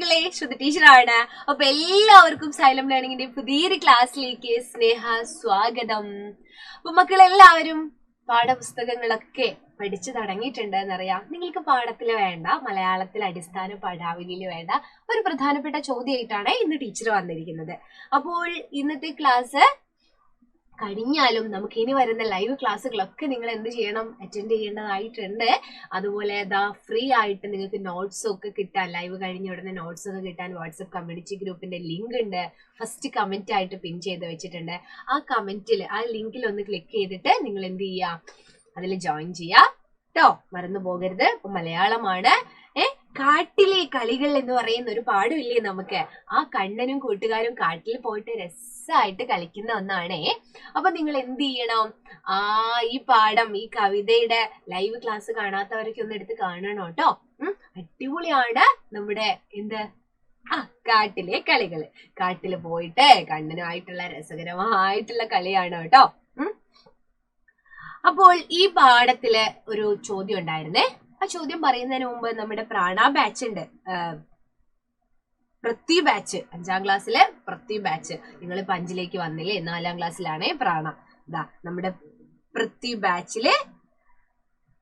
മക്കളെ, ശ്രുതി ടീച്ചറാണ്. അപ്പൊ എല്ലാവർക്കും സൈലം ലേണിംഗിന്റെ പുതിയൊരു ക്ലാസ്സിലേക്ക് സ്വാഗതം. അപ്പൊ മക്കളെല്ലാവരും പാഠപുസ്തകങ്ങളൊക്കെ പഠിച്ചു തുടങ്ങിയിട്ടുണ്ട് എന്നറിയാം. നിങ്ങൾക്ക് പാഠത്തിൽ വേണ്ട, മലയാളത്തിൽ അടിസ്ഥാന പാഠാവലിയിൽ വേണ്ട ഒരു പ്രധാനപ്പെട്ട ചോദ്യമായിട്ടാണ് ഇന്ന് ടീച്ചർ വന്നിരിക്കുന്നത്. അപ്പോൾ ഇന്നത്തെ ക്ലാസ് കഴിഞ്ഞാലും നമുക്ക് ഇനി വരുന്ന ലൈവ് ക്ലാസ്സുകളൊക്കെ നിങ്ങൾ എന്ത് ചെയ്യണം, അറ്റൻഡ് ചെയ്യേണ്ടതായിട്ടുണ്ട്. അതുപോലെ ഫ്രീ ആയിട്ട് നിങ്ങൾക്ക് നോട്ട്സ് ഒക്കെ കിട്ടാൻ, ലൈവ് കഴിഞ്ഞ ഉടനെ നോട്ട്സ് ഒക്കെ കിട്ടാൻ വാട്സപ്പ് കമ്മ്യൂണിറ്റി ഗ്രൂപ്പിന്റെ ലിങ്ക് ഉണ്ട്. ഫസ്റ്റ് കമന്റ് ആയിട്ട് പിൻ ചെയ്ത് വെച്ചിട്ടുണ്ട്. ആ കമന്റിൽ, ആ ലിങ്കിൽ ഒന്ന് ക്ലിക്ക് ചെയ്തിട്ട് നിങ്ങൾ എന്ത് ചെയ്യുക, അതിൽ ജോയിൻ ചെയ്യുക കേട്ടോ, മറന്നു പോകരുത്. ഇപ്പൊ മലയാളമാണ്. കാട്ടിലെ കളികൾ എന്ന് പറയുന്ന ഒരു പാഠമില്ലേ നമുക്ക്, ആ കണ്ണനും കൂട്ടുകാരും കാട്ടിൽ പോയിട്ട് രസമായിട്ട് കളിക്കുന്ന ഒന്നാണേ. അപ്പൊ നിങ്ങൾ എന്ത് ചെയ്യണം, ഈ പാഠം, ഈ കവിതയുടെ ലൈവ് ക്ലാസ് കാണാത്തവരൊക്കെ ഒന്ന് എടുത്ത് കാണണം കേട്ടോ. അടിപൊളിയാണ് നമ്മുടെ കാട്ടിലെ കളികള്. കാട്ടില് പോയിട്ട് കണ്ണനുമായിട്ടുള്ള രസകരമായിട്ടുള്ള കളിയാണ് കേട്ടോ. അപ്പോൾ ഈ പാഠത്തില് ഒരു ചോദ്യം ഉണ്ടായിരുന്നേ. ആ ചോദ്യം പറയുന്നതിന് മുമ്പ് നമ്മുടെ പ്രാണ ബാച്ച് ഉണ്ട്, പൃഥ്വി ബാച്ച്, 5ാം ക്ലാസ്സിലെ പൃഥ്വി ബാച്ച്. നിങ്ങളിപ്പോ 5ലേക്ക് വന്നില്ലേ, 4ാം ക്ലാസ്സിലാണേ പ്രാണ. നമ്മുടെ പൃഥ്വി ബാച്ചില്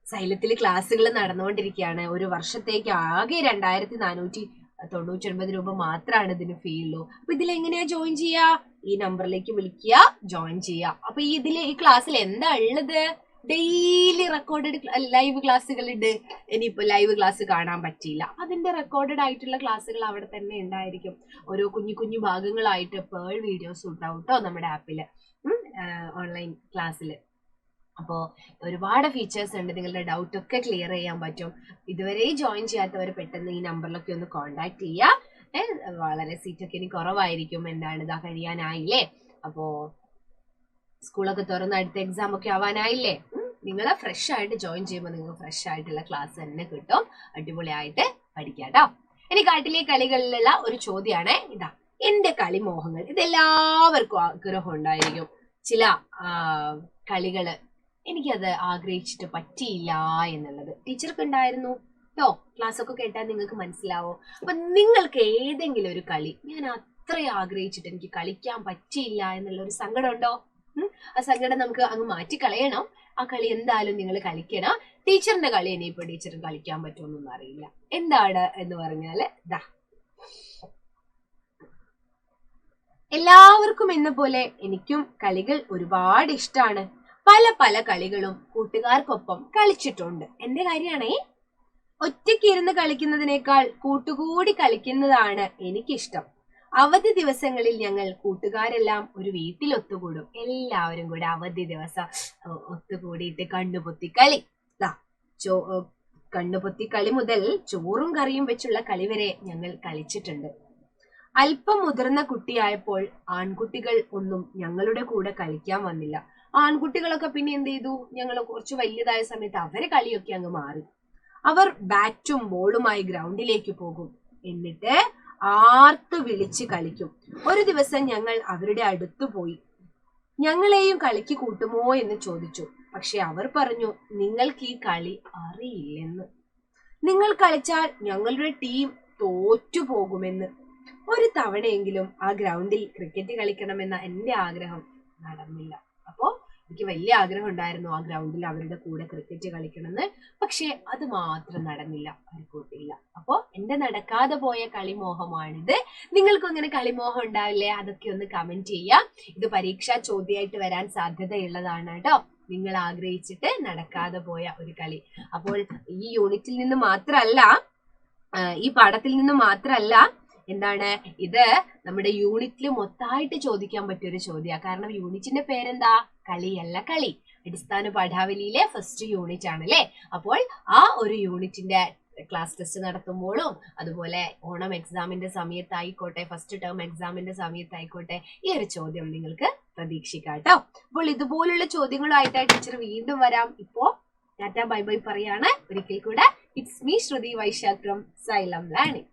സൈലത്തില് ക്ലാസ്സുകൾ നടന്നുകൊണ്ടിരിക്കുകയാണ്. ഒരു വർഷത്തേക്ക് ആകെ 2499 രൂപ മാത്രമാണ് ഇതിന് ഫീ ഉള്ളൂ. അപ്പൊ ഇതിലെങ്ങനെയാ ജോയിൻ ചെയ്യാ? ഈ നമ്പറിലേക്ക് വിളിക്കുക, ജോയിൻ ചെയ്യുക. അപ്പൊ ഈ ക്ലാസ്സിൽ എന്താ ഉള്ളത്? ഡെയിലി റെക്കോർഡഡ് ലൈവ് ക്ലാസ്സുകൾ ഉണ്ട്. ഇനിയിപ്പോ ലൈവ് ക്ലാസ് കാണാൻ പറ്റിയില്ല, അതിന്റെ റെക്കോർഡഡ് ആയിട്ടുള്ള ക്ലാസ്സുകൾ അവിടെ തന്നെ ഉണ്ടായിരിക്കും. ഓരോ കുഞ്ഞു കുഞ്ഞു ഭാഗങ്ങളായിട്ട് പേൾ വീഡിയോസ് ഉണ്ടാവും കേട്ടോ നമ്മുടെ ആപ്പില്, ഓൺലൈൻ ക്ലാസ്സില്. അപ്പോ ഒരുപാട് ഫീച്ചേഴ്സ് ഉണ്ട്. നിങ്ങളുടെ ഡൗട്ട് ഒക്കെ ക്ലിയർ ചെയ്യാൻ പറ്റും. ഇതുവരെ ജോയിൻ ചെയ്യാത്തവർ പെട്ടെന്ന് ഈ നമ്പറിലൊക്കെ ഒന്ന് കോണ്ടാക്ട് ചെയ്യുക. വളരെ സീറ്റൊക്കെ ഇനി കുറവായിരിക്കും. എന്താണ്, കഴിയാനായില്ലേ? അപ്പോ സ്കൂളൊക്കെ തുറന്ന് അടുത്ത എക്സാം ഒക്കെ ആവാനായില്ലേ? നിങ്ങൾ ഫ്രഷ് ആയിട്ട് ജോയിൻ ചെയ്യുമ്പോൾ നിങ്ങൾക്ക് ഫ്രഷ് ആയിട്ടുള്ള ക്ലാസ് തന്നെ കിട്ടും. അടിപൊളിയായിട്ട് പഠിക്കാം കേട്ടോ. ഇനി കാട്ടിലെ കളികളിലുള്ള ഒരു ചോദ്യമാണ് എന്റെ കളിമോഹങ്ങൾ. ഇതെല്ലാവർക്കും ആഗ്രഹം ഉണ്ടായിരിക്കും. ചില കളികള് എനിക്കത് ആഗ്രഹിച്ചിട്ട് പറ്റിയില്ല എന്നുള്ളത് ടീച്ചർക്ക് ഉണ്ടായിരുന്നു കേട്ടോ. ക്ലാസ് ഒക്കെ കേട്ടാൽ നിങ്ങൾക്ക് മനസ്സിലാവും. അപ്പൊ നിങ്ങൾക്ക് ഏതെങ്കിലും ഒരു കളി ഞാൻ അത്ര ആഗ്രഹിച്ചിട്ട് എനിക്ക് കളിക്കാൻ പറ്റിയില്ല എന്നുള്ള ഒരു സങ്കടം ഉണ്ടോ? ആ സങ്കടം നമുക്ക് അങ്ങ് മാറ്റിക്കളയണം. ആ കളി എന്തായാലും നിങ്ങൾ കളിക്കണം. ടീച്ചറിന്റെ കളി ഇനിയിപ്പോ ടീച്ചറിന് കളിക്കാൻ പറ്റുമെന്നൊന്നും അറിയില്ല. എന്താണ് എന്ന് പറഞ്ഞാല് എല്ലാവർക്കും എന്ന പോലെ എനിക്കും കളികൾ ഒരുപാട് ഇഷ്ടമാണ്. പല പല കളികളും കൂട്ടുകാർക്കൊപ്പം കളിച്ചിട്ടുണ്ട്. എന്റെ കാര്യമാണേ. ഒറ്റയ്ക്ക് ഇരുന്ന് കളിക്കുന്നതിനേക്കാൾ കൂട്ടുകൂടി കളിക്കുന്നതാണ് എനിക്കിഷ്ടം. അവധി ദിവസങ്ങളിൽ ഞങ്ങൾ കൂട്ടുകാരെല്ലാം ഒരു വീട്ടിൽ ഒത്തുകൂടും. എല്ലാവരും കൂടെ അവധി ദിവസം ഒത്തുകൂടിയിട്ട് കണ്ണുപൊത്തിക്കളി, കണ്ണുപൊത്തിക്കളി മുതൽ ചോറും കറിയും വെച്ചുള്ള കളി വരെ ഞങ്ങൾ കളിച്ചിട്ടുണ്ട്. അല്പം മുതിർന്ന കുട്ടിയായപ്പോൾ ആൺകുട്ടികൾ ഒന്നും ഞങ്ങളുടെ കൂടെ കളിക്കാൻ വന്നില്ല. ആൺകുട്ടികളൊക്കെ പിന്നെ എന്ത് ചെയ്തു, ഞങ്ങൾ കുറച്ച് വലിയതായ സമയത്ത് അവരെ കളിയൊക്കെ അങ്ങ് മാറി. അവർ ബാറ്റും ബോളുമായി ഗ്രൗണ്ടിലേക്ക് പോകും. എന്നിട്ട് ആർത്ത് വിളിച്ച് കളിക്കും. ഒരു ദിവസം ഞങ്ങൾ അവരുടെ അടുത്തു പോയി ഞങ്ങളെയും കളിക്ക് കൂട്ടുമോ എന്ന് ചോദിച്ചു. പക്ഷെ അവർ പറഞ്ഞു, നിങ്ങൾക്ക് ഈ കളി അറിയില്ലെന്ന്. നിങ്ങൾ കളിച്ചാൽ ഞങ്ങളുടെ ടീം തോറ്റുപോകുമെന്ന്. ഒരു തവണയെങ്കിലും ആ ഗ്രൗണ്ടിൽ ക്രിക്കറ്റ് കളിക്കണമെന്ന എന്റെ ആഗ്രഹം നടന്നില്ല. അപ്പോ എനിക്ക് വലിയ ആഗ്രഹം ഉണ്ടായിരുന്നു ആ ഗ്രൗണ്ടിൽ അവരുടെ കൂടെ ക്രിക്കറ്റ് കളിക്കണമെന്ന്. പക്ഷെ അത് മാത്രം നടന്നില്ല, കൂട്ടിയില്ല. അപ്പോ എന്റെ നടക്കാതെ പോയ കളിമോഹമാണിത്. നിങ്ങൾക്കും ഇങ്ങനെ കളിമോഹം ഉണ്ടാവില്ലേ? അതൊക്കെ ഒന്ന് കമന്റ് ചെയ്യാം. ഇത് പരീക്ഷാ ചോദ്യമായിട്ട് വരാൻ സാധ്യതയുള്ളതാണ് കേട്ടോ. നിങ്ങൾ ആഗ്രഹിച്ചിട്ട് നടക്കാതെ പോയ ഒരു കളി. അപ്പോൾ ഈ യൂണിറ്റിൽ നിന്ന് മാത്രമല്ല, ഈ പാഠത്തിൽ നിന്ന് മാത്രമല്ല, ഇത് നമ്മുടെ യൂണിറ്റിൽ മൊത്തമായിട്ട് ചോദിക്കാൻ പറ്റിയൊരു ചോദ്യമാണ്. കാരണം യൂണിറ്റിന്റെ പേരെന്താ? കളിയല്ല കളി. അടിസ്ഥാന പാഠാവലിയിലെ ഫസ്റ്റ് യൂണിറ്റ് ആണല്ലേ. അപ്പോൾ ആ ഒരു യൂണിറ്റിന്റെ ക്ലാസ് ടെസ്റ്റ് നടത്തുമ്പോഴും അതുപോലെ ഓണം എക്സാമിന്റെ സമയത്തായിക്കോട്ടെ, ഫസ്റ്റ് ടേം എക്സാമിന്റെ സമയത്തായിക്കോട്ടെ, ഈ ഒരു ചോദ്യം നിങ്ങൾക്ക് പ്രതീക്ഷിക്കാം കേട്ടോ. അപ്പോൾ ഇതുപോലുള്ള ചോദ്യങ്ങളുമായിട്ടാണ് ടീച്ചർ വീണ്ടും വരാം. ഇപ്പോ ടാറ്റ ബൈ ബൈ പറയാണ്. ഒരിക്കൽ കൂടെ it's me Shruti Vaishakh from Xylem learning.